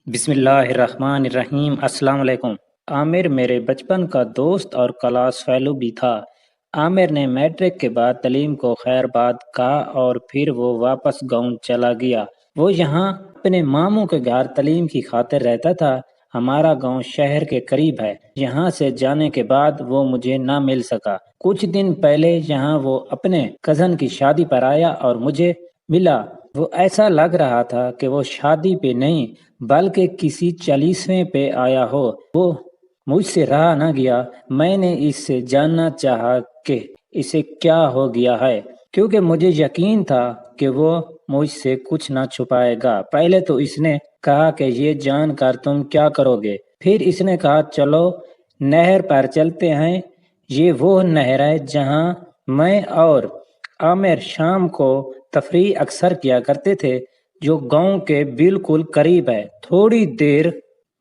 بسم اللہ الرحمن الرحیم۔ السلام علیکم۔ عامر میرے بچپن کا دوست اور کلاس فیلو بھی تھا۔ عامر نے میٹرک کے بعد تعلیم کو خیر بات کہا اور پھر وہ واپس گاؤں چلا گیا۔ وہ یہاں اپنے ماموں کے گھر تعلیم کی خاطر رہتا تھا۔ ہمارا گاؤں شہر کے قریب ہے۔ یہاں سے جانے کے بعد وہ مجھے نہ مل سکا۔ کچھ دن پہلے یہاں وہ اپنے کزن کی شادی پر آیا اور مجھے ملا۔ وہ ایسا لگ رہا تھا کہ وہ شادی پہ نہیں بلکہ کسی چالیسویں پہ آیا ہو۔ وہ مجھ سے رہا نہ گیا۔ میں نے اس سے جاننا چاہا کہ اسے کیا ہو گیا ہے، کیونکہ مجھے یقین تھا کہ وہ مجھ سے کچھ نہ چھپائے گا۔ پہلے تو اس نے کہا کہ یہ جان کر تم کیا کرو گے؟ پھر اس نے کہا چلو نہر پر چلتے ہیں۔ یہ وہ نہر ہے جہاں میں اور عامر شام کو تفریح اکثر کیا کرتے تھے، جو گاؤں کے بالکل قریب ہے۔ تھوڑی دیر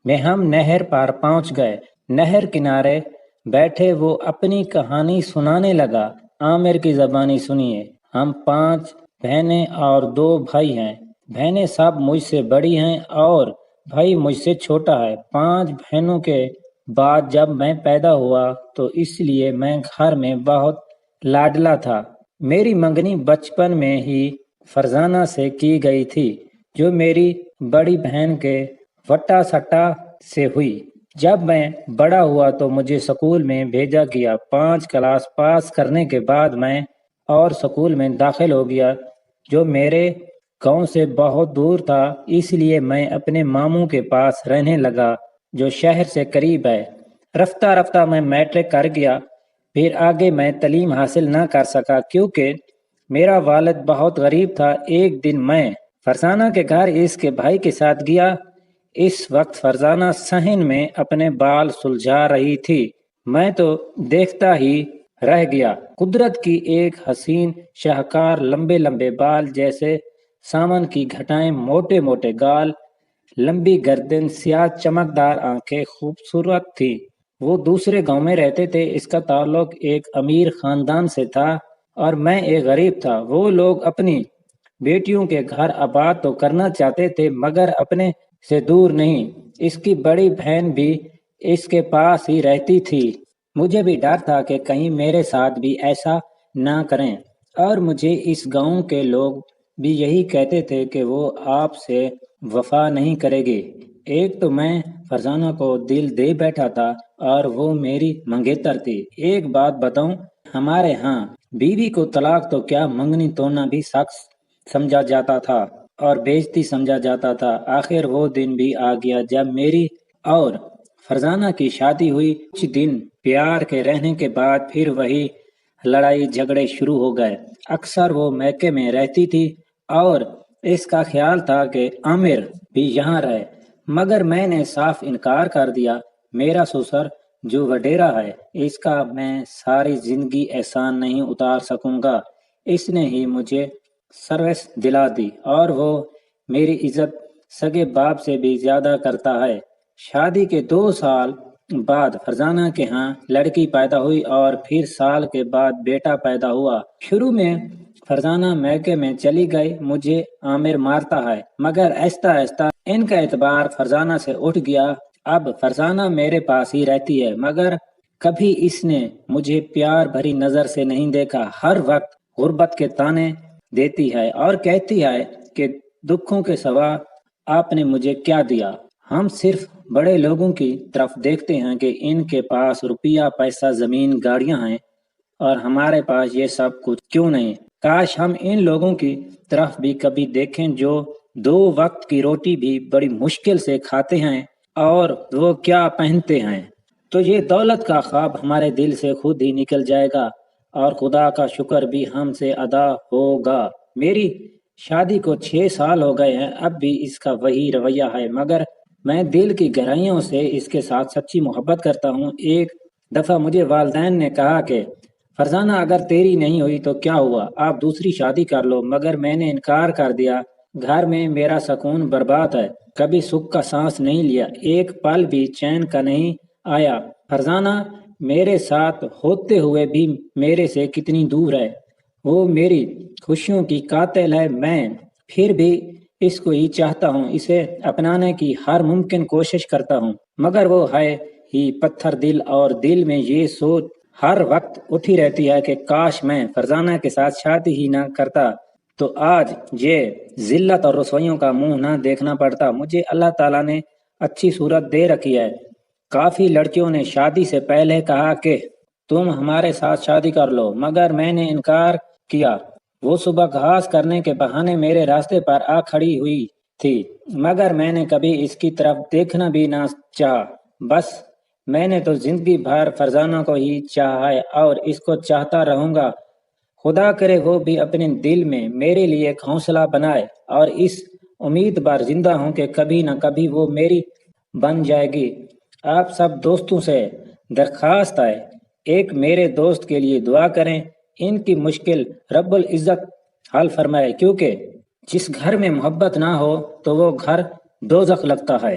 میں ہم نہر پار پہنچ گئے۔ نہر کنارے بیٹھے وہ اپنی کہانی سنانے لگا۔ عامر کی زبانی سنیے۔ ہم 5 بہنیں اور 2 بھائی ہیں۔ بہنیں سب مجھ سے بڑی ہیں اور بھائی مجھ سے چھوٹا ہے۔ 5 بہنوں کے بعد جب میں پیدا ہوا تو اس لیے میں گھر میں بہت لاڈلا تھا۔ میری منگنی بچپن میں ہی فرزانہ سے کی گئی تھی، جو میری بڑی بہن کے وٹا سٹا سے ہوئی۔ جب میں بڑا ہوا تو مجھے سکول میں بھیجا گیا۔ 5 کلاس پاس کرنے کے بعد میں اور سکول میں داخل ہو گیا، جو میرے گاؤں سے بہت دور تھا۔ اس لیے میں اپنے ماموں کے پاس رہنے لگا، جو شہر سے قریب ہے۔ رفتہ رفتہ میں میٹرک کر گیا۔ پھر آگے میں تعلیم حاصل نہ کر سکا کیونکہ میرا والد بہت غریب تھا۔ ایک دن میں فرزانہ کے گھر اس کے بھائی کے ساتھ گیا۔ اس وقت فرزانہ صحن میں اپنے بال سلجھا رہی تھی۔ میں تو دیکھتا ہی رہ گیا۔ قدرت کی ایک حسین شاہکار، لمبے لمبے بال جیسے ساون کی گھٹائیں، موٹے موٹے گال، لمبی گردن، سیاہ چمکدار آنکھیں، خوبصورت تھی۔ وہ دوسرے گاؤں میں رہتے تھے۔ اس کا تعلق ایک امیر خاندان سے تھا اور میں ایک غریب تھا۔ وہ لوگ اپنی بیٹیوں کے گھر آباد تو کرنا چاہتے تھے مگر اپنے سے دور نہیں۔ اس کی بڑی بہن بھی اس کے پاس ہی رہتی تھی۔ مجھے بھی ڈر تھا کہ کہیں میرے ساتھ بھی ایسا نہ کریں، اور مجھے اس گاؤں کے لوگ بھی یہی کہتے تھے کہ وہ آپ سے وفا نہیں کرے گی۔ ایک تو میں فرزانہ کو دل دے بیٹھا تھا اور وہ میری منگیتر تھی۔ ایک بات بتاؤں، ہمارے ہاں بیوی کو طلاق تو کیا منگنی توڑنا بھی سخت سمجھا جاتا تھا اور بےعزتی سمجھا جاتا تھا۔ آخر وہ دن بھی آ گیا جب میری اور فرزانہ کی شادی ہوئی۔ کچھ دن پیار کے رہنے کے بعد پھر وہی لڑائی جھگڑے شروع ہو گئے۔ اکثر وہ میکے میں رہتی تھی اور اس کا خیال تھا کہ عامر بھی یہاں رہے، مگر میں نے صاف انکار کر دیا۔ میرا سسر جو وڈیرا ہے، اس کا میں ساری زندگی احسان نہیں اتار سکوں گا۔ اس نے ہی مجھے سروس دلا دی اور وہ میری عزت سگے باپ سے بھی زیادہ کرتا ہے۔ شادی کے 2 سال بعد فرزانہ کے ہاں لڑکی پیدا ہوئی اور پھر سال کے بعد بیٹا پیدا ہوا۔ شروع میں فرزانہ میکے میں چلی گئی۔ مجھے عامر مارتا ہے، مگر آہستہ آہستہ ان کا اعتبار فرزانہ سے اٹھ گیا۔ اب فرزانہ میرے پاس ہی رہتی ہے، مگر کبھی اس نے مجھے پیار بھری نظر سے نہیں دیکھا۔ ہر وقت غربت کے تانے دیتی ہے اور کہتی ہے کہ دکھوں کے سوا آپ نے مجھے کیا دیا۔ ہم صرف بڑے لوگوں کی طرف دیکھتے ہیں کہ ان کے پاس روپیہ پیسہ، زمین، گاڑیاں ہیں، اور ہمارے پاس یہ سب کچھ کیوں نہیں؟ کاش ہم ان لوگوں کی طرف بھی کبھی دیکھیں جو 2 وقت کی روٹی بھی بڑی مشکل سے کھاتے ہیں، اور وہ کیا پہنتے ہیں۔ تو یہ دولت کا خواب ہمارے دل سے خود ہی نکل جائے گا اور خدا کا شکر بھی ہم سے ادا ہوگا۔ میری شادی کو 6 سال ہو گئے ہیں، اب بھی اس کا وہی رویہ ہے، مگر میں دل کی گہرائیوں سے اس کے ساتھ سچی محبت کرتا ہوں۔ ایک دفعہ مجھے والدین نے کہا کہ فرزانہ اگر تیری نہیں ہوئی تو کیا ہوا، آپ دوسری شادی کر لو، مگر میں نے انکار کر دیا۔ گھر میں میرا سکون برباد ہے، کبھی سکھ کا سانس نہیں لیا، ایک پل بھی چین کا نہیں آیا۔ فرزانہ میرے ساتھ ہوتے ہوئے بھی میرے سے کتنی دور ہے۔ وہ میری خوشیوں کی قاتل ہے۔ میں پھر بھی اس کو ہی چاہتا ہوں، اسے اپنانے کی ہر ممکن کوشش کرتا ہوں، مگر وہ ہے ہی پتھر دل، اور دل میں یہ سوچ ہر وقت اٹھی رہتی ہے کہ کاش میں فرزانہ کے ساتھ شادی ہی نہ کرتا تو آج یہ ذلت اور رسوائیوں کا منہ نہ دیکھنا پڑتا۔ مجھے اللہ تعالیٰ نے اچھی صورت دے رکھی ہے۔ کافی لڑکیوں نے شادی سے پہلے کہا کہ تم ہمارے ساتھ شادی کر لو، مگر میں نے انکار کیا۔ وہ صبح گھاس کرنے کے بہانے میرے راستے پر آ کھڑی ہوئی تھی، مگر میں نے کبھی اس کی طرف دیکھنا بھی نہ چاہا۔ بس میں نے تو زندگی بھر فرزانہ کو ہی چاہا ہے اور اس کو چاہتا رہوں گا۔ خدا کرے وہ بھی اپنے دل میں میرے لیے ایک حوصلہ بنائے، اور اس امید پر زندہ ہوں کہ کبھی نہ کبھی وہ میری بن جائے گی۔ آپ سب دوستوں سے درخواست ہے، ایک میرے دوست کے لیے دعا کریں، ان کی مشکل رب العزت حل فرمائے، کیونکہ جس گھر میں محبت نہ ہو تو وہ گھر دوزخ لگتا ہے۔